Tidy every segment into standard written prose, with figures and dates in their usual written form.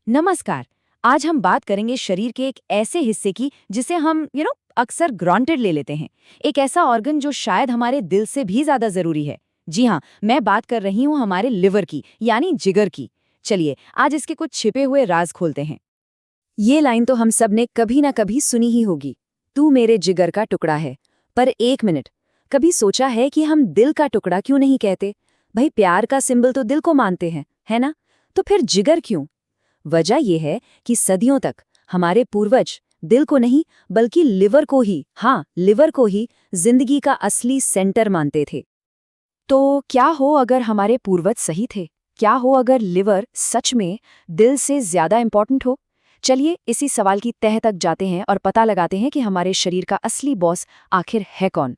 नमस्कार। आज हम बात करेंगे शरीर के एक ऐसे हिस्से की जिसे हम अक्सर ग्रांटेड ले लेते हैं। एक ऐसा ऑर्गन जो शायद हमारे दिल से भी ज्यादा जरूरी है। जी हाँ, मैं बात कर रही हूँ हमारे लिवर की, यानी जिगर की। चलिए आज इसके कुछ छिपे हुए राज खोलते हैं। ये लाइन तो हम सब ने कभी ना कभी सुनी ही होगी, तू मेरे जिगर का टुकड़ा है। पर एक मिनट, कभी सोचा है कि हम दिल का टुकड़ा क्यों नहीं कहते? भाई, प्यार का सिंबल तो दिल को मानते हैं, है ना? तो फिर जिगर क्यों? वजह यह है कि सदियों तक हमारे पूर्वज दिल को नहीं बल्कि लिवर को ही, हाँ, लिवर को ही जिंदगी का असली सेंटर मानते थे। तो क्या हो अगर हमारे पूर्वज सही थे? क्या हो अगर लिवर सच में दिल से ज्यादा इंपॉर्टेंट हो? चलिए इसी सवाल की तह तक जाते हैं और पता लगाते हैं कि हमारे शरीर का असली बॉस आखिर है कौन।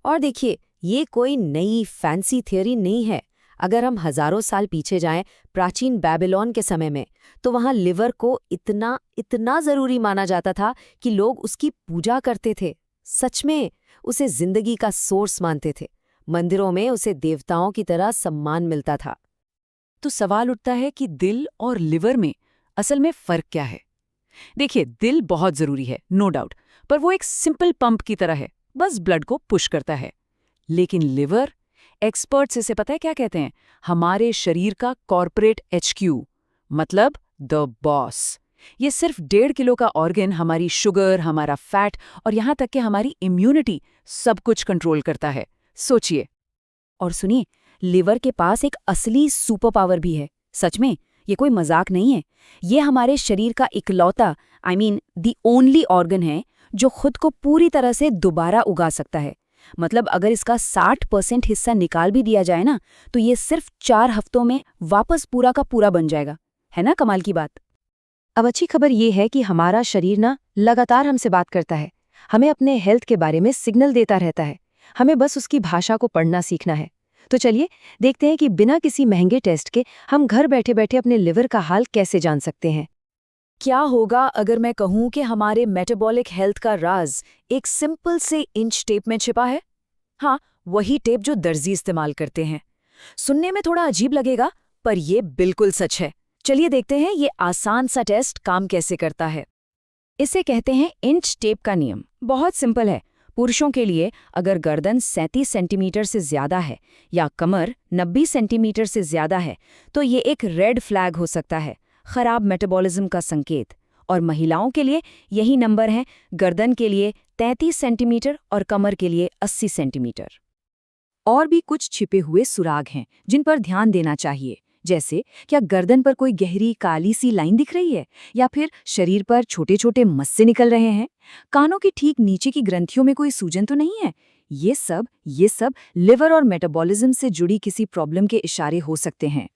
और देखिए, ये कोई नई फैंसी थियोरी नहीं है। अगर हम हजारों साल पीछे जाएं, प्राचीन बेबीलोन के समय में, तो वहां लिवर को इतना इतना जरूरी माना जाता था कि लोग उसकी पूजा करते थे। सच में उसे जिंदगी का सोर्स मानते थे। मंदिरों में उसे देवताओं की तरह सम्मान मिलता था। तो सवाल उठता है कि दिल और लिवर में असल में फर्क क्या है। देखिए, दिल बहुत जरूरी है, नो डाउट, पर वो एक सिंपल पंप की तरह है, बस ब्लड को पुश करता है। लेकिन लिवर, एक्सपर्ट्स इसे पता है क्या कहते हैं? हमारे शरीर का कॉर्पोरेट HQ, मतलब द बॉस। ये सिर्फ 1.5 किलो का ऑर्गन हमारी शुगर, हमारा फैट और यहाँ तक कि हमारी इम्यूनिटी सब कुछ कंट्रोल करता है। सोचिए। और सुनिए, लिवर के पास एक असली सुपर पावर भी है। सच में, ये कोई मजाक नहीं है। ये हमारे शरीर का इकलौता, दी ओनली ऑर्गन है जो खुद को पूरी तरह से दोबारा उगा सकता है। मतलब अगर इसका 60% हिस्सा निकाल भी दिया जाए ना, तो ये सिर्फ 4 हफ्तों में वापस पूरा का पूरा बन जाएगा। है ना कमाल की बात? अब अच्छी खबर ये है कि हमारा शरीर ना लगातार हमसे बात करता है, हमें अपने हेल्थ के बारे में सिग्नल देता रहता है। हमें बस उसकी भाषा को पढ़ना सीखना है। तो चलिए देखते हैं कि बिना किसी महंगे टेस्ट के हम घर बैठे बैठे अपने लिवर का हाल कैसे जान सकते हैं। क्या होगा अगर मैं कहूं कि हमारे मेटाबॉलिक हेल्थ का राज एक सिंपल से इंच टेप में छिपा है? हाँ, वही टेप जो दर्जी इस्तेमाल करते हैं। सुनने में थोड़ा अजीब लगेगा, पर ये बिल्कुल सच है। चलिए देखते हैं ये आसान सा टेस्ट काम कैसे करता है। इसे कहते हैं इंच टेप का नियम। बहुत सिंपल है। पुरुषों के लिए अगर गर्दन 37 सेंटीमीटर से ज्यादा है या कमर 90 सेंटीमीटर से ज्यादा है, तो ये एक रेड फ्लैग हो सकता है, खराब मेटाबॉलिज्म का संकेत। और महिलाओं के लिए यही नंबर है, गर्दन के लिए 33 सेंटीमीटर और कमर के लिए 80 सेंटीमीटर। और भी कुछ छिपे हुए सुराग हैं जिन पर ध्यान देना चाहिए। जैसे, क्या गर्दन पर कोई गहरी काली सी लाइन दिख रही है, या फिर शरीर पर छोटे छोटे मस्से निकल रहे हैं? कानों के ठीक नीचे की ग्रंथियों में कोई सूजन तो नहीं है? ये सब लिवर और मेटाबॉलिज्म से जुड़ी किसी प्रॉब्लम के इशारे हो सकते हैं।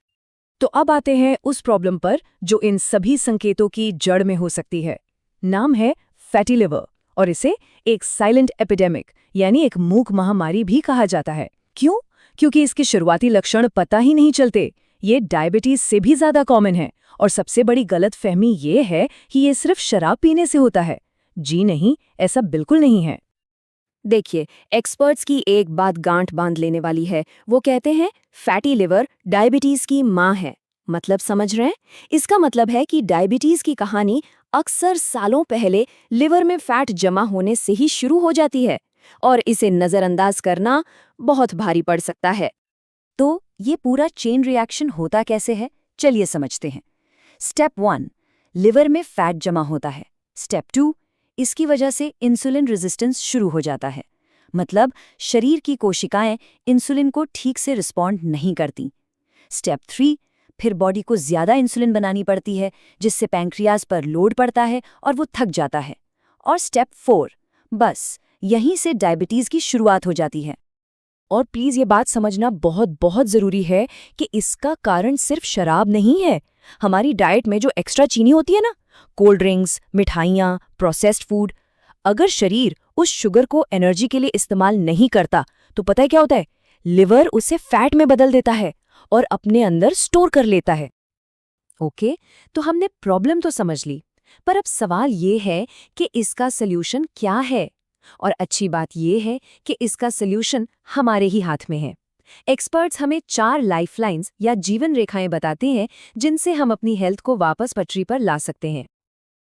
तो अब आते हैं उस प्रॉब्लम पर जो इन सभी संकेतों की जड़ में हो सकती है। नाम है फैटी लिवर, और इसे एक साइलेंट एपिडेमिक यानी एक मूक महामारी भी कहा जाता है। क्यों? क्योंकि इसके शुरुआती लक्षण पता ही नहीं चलते। ये डायबिटीज से भी ज्यादा कॉमन है। और सबसे बड़ी गलतफहमी ये है कि ये सिर्फ शराब पीने से होता है। जी नहीं, ऐसा बिल्कुल नहीं है। देखिए, एक्सपर्ट्स की एक बात गांठ बांध लेने वाली है। वो कहते हैं फैटी लिवर डायबिटीज की माँ है। मतलब समझ रहे हैं? इसका मतलब है कि डायबिटीज की कहानी अक्सर सालों पहले लिवर में फैट जमा होने से ही शुरू हो जाती है, और इसे नजरअंदाज करना बहुत भारी पड़ सकता है। तो ये पूरा चेन रिएक्शन होता कैसे है, चलिए समझते हैं। स्टेप 1, लिवर में फैट जमा होता है। स्टेप 2, इसकी वजह से इंसुलिन रेजिस्टेंस शुरू हो जाता है। मतलब शरीर की कोशिकाएं इंसुलिन को ठीक से रिस्पॉन्ड नहीं करती। स्टेप 3, फिर बॉडी को ज्यादा इंसुलिन बनानी पड़ती है, जिससे पैंक्रियाज पर लोड पड़ता है और वो थक जाता है। और स्टेप 4, बस यहीं से डायबिटीज की शुरुआत हो जाती है। और प्लीज ये बात समझना बहुत बहुत जरूरी है कि इसका कारण सिर्फ शराब नहीं है। हमारी डाइट में जो एक्स्ट्रा चीनी होती है ना, कोल्ड ड्रिंक्स, मिठाइयाँ, प्रोसेस्ड फूड, अगर शरीर उस शुगर को एनर्जी के लिए इस्तेमाल नहीं करता, तो पता है क्या होता है? लिवर उसे फैट में बदल देता है और अपने अंदर स्टोर कर लेता है। ओके, तो हमने प्रॉब्लम तो समझ ली, पर अब सवाल ये है कि इसका सल्यूशन क्या है? और अच्छी बात यह है कि इसका सल्यूशन हमारे ही हाथ में है। एक्सपर्ट्स हमें 4 लाइफलाइंस या जीवन रेखाएं बताते हैं जिनसे हम अपनी हेल्थ को वापस पटरी पर ला सकते हैं।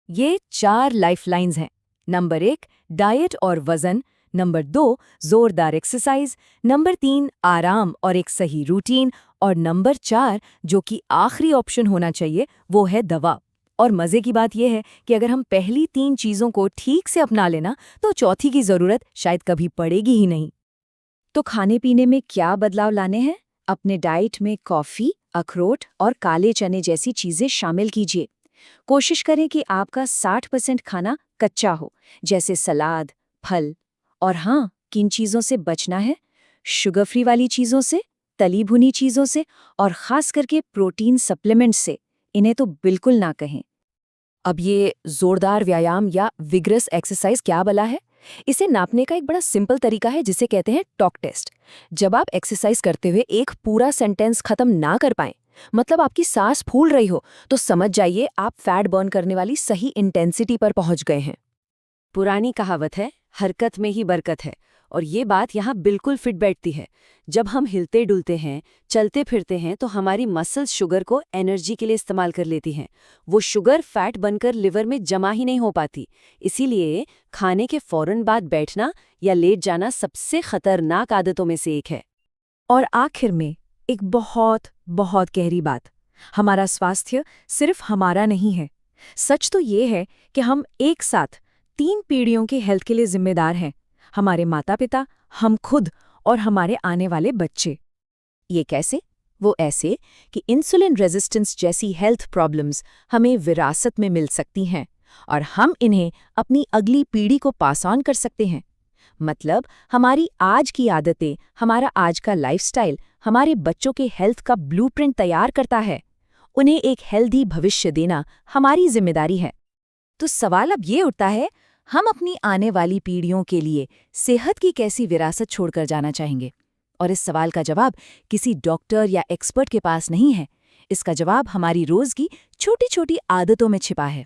ये 4 लाइफलाइंस हैं। नंबर 1 डाइट और वजन, नंबर 2 जोरदार एक्सरसाइज, नंबर 3 आराम और एक सही रूटीन, और नंबर 4 जो कि आखिरी ऑप्शन होना चाहिए वो है दवा। और मजे की बात यह है कि अगर हम पहली 3 चीजों को ठीक से अपना लेना तो चौथी की जरूरत शायद कभी पड़ेगी ही नहीं। तो खाने पीने में क्या बदलाव लाने हैं? अपने डाइट में कॉफ़ी, अखरोट और काले चने जैसी चीज़ें शामिल कीजिए। कोशिश करें कि आपका 60% खाना कच्चा हो, जैसे सलाद, फल। और हाँ, किन चीज़ों से बचना है? शुगर फ्री वाली चीज़ों से, तली भुनी चीज़ों से और ख़ास करके प्रोटीन सप्लीमेंट्स से। इन्हें तो बिल्कुल ना कहें। अब ये जोरदार व्यायाम या विग्रस एक्सरसाइज क्या भला है? इसे नापने का एक बड़ा सिंपल तरीका है जिसे कहते हैं टॉक टेस्ट। जब आप एक्सरसाइज करते हुए एक पूरा सेंटेंस खत्म ना कर पाएं, मतलब आपकी सांस फूल रही हो, तो समझ जाइए आप फैट बर्न करने वाली सही इंटेंसिटी पर पहुंच गए हैं। पुरानी कहावत है, हरकत में ही बरकत है, और ये बात यहाँ बिल्कुल फिट बैठती है। जब हम हिलते डुलते हैं, चलते फिरते हैं, तो हमारी मसल्स शुगर को एनर्जी के लिए इस्तेमाल कर लेती हैं। वो शुगर फैट बनकर लिवर में जमा ही नहीं हो पाती। इसीलिए खाने के फौरन बाद बैठना या लेट जाना सबसे खतरनाक आदतों में से एक है। और आखिर में एक बहुत बहुत गहरी बात, हमारा स्वास्थ्य सिर्फ हमारा नहीं है। सच तो ये है कि हम एक साथ 3 पीढ़ियों की हेल्थ के लिए जिम्मेदार हैं। हमारे माता पिता, हम खुद और हमारे आने वाले बच्चे। ये कैसे? वो ऐसे कि इंसुलिन रेजिस्टेंस जैसी हेल्थ प्रॉब्लम्स हमें विरासत में मिल सकती हैं और हम इन्हें अपनी अगली पीढ़ी को पास ऑन कर सकते हैं। मतलब हमारी आज की आदतें, हमारा आज का लाइफस्टाइल हमारे बच्चों के हेल्थ का ब्लूप्रिंट तैयार करता है। उन्हें एक हेल्दी भविष्य देना हमारी जिम्मेदारी है। तो सवाल अब ये उठता है, हम अपनी आने वाली पीढ़ियों के लिए सेहत की कैसी विरासत छोड़कर जाना चाहेंगे? और इस सवाल का जवाब किसी डॉक्टर या एक्सपर्ट के पास नहीं है। इसका जवाब हमारी रोज की छोटी छोटी आदतों में छिपा है।